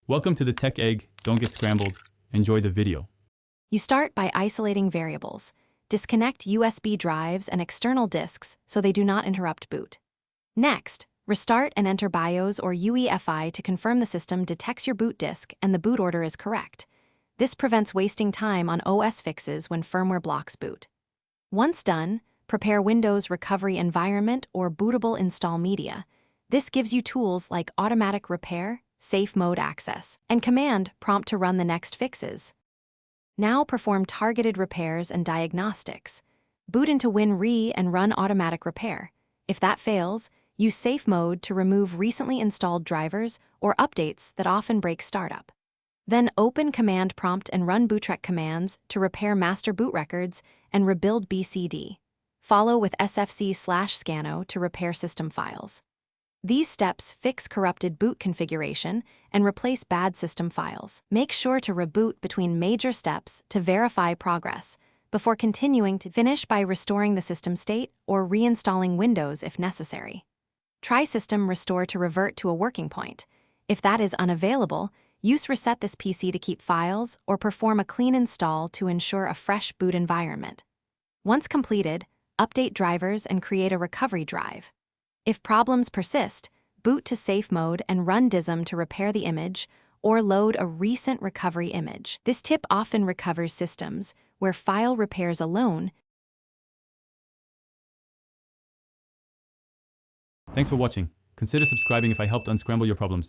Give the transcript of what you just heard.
Welcome to the Tech Egg. Don't get scrambled. Enjoy the video. You start by isolating variables. Disconnect USB drives and external disks so they do not interrupt boot. Next, restart and enter BIOS or UEFI to confirm the system detects your boot disk and the boot order is correct. This prevents wasting time on OS fixes when firmware blocks boot. Once done, prepare Windows Recovery Environment or bootable install media. This gives you tools like automatic repair, safe mode access, and command prompt to run the next fixes. Now perform targeted repairs and diagnostics. Boot into WinRe and run automatic repair. If that fails, use safe mode to remove recently installed drivers or updates that often break startup. Then open command prompt and run bootrec commands to repair master boot records and rebuild BCD. Follow with sfc/scano to repair system files. These steps fix corrupted boot configuration and replace bad system files. Make sure to reboot between major steps to verify progress, before continuing to finish by restoring the system state or reinstalling Windows if necessary. Try System Restore to revert to a working point. If that is unavailable, use Reset this PC to keep files or perform a clean install to ensure a fresh boot environment. Once completed, update drivers and create a recovery drive. If problems persist, boot to safe mode and run DISM to repair the image or load a recent recovery image. This tip often recovers systems where file repairs alone. Thanks for watching. Consider subscribing if I helped unscramble your problems.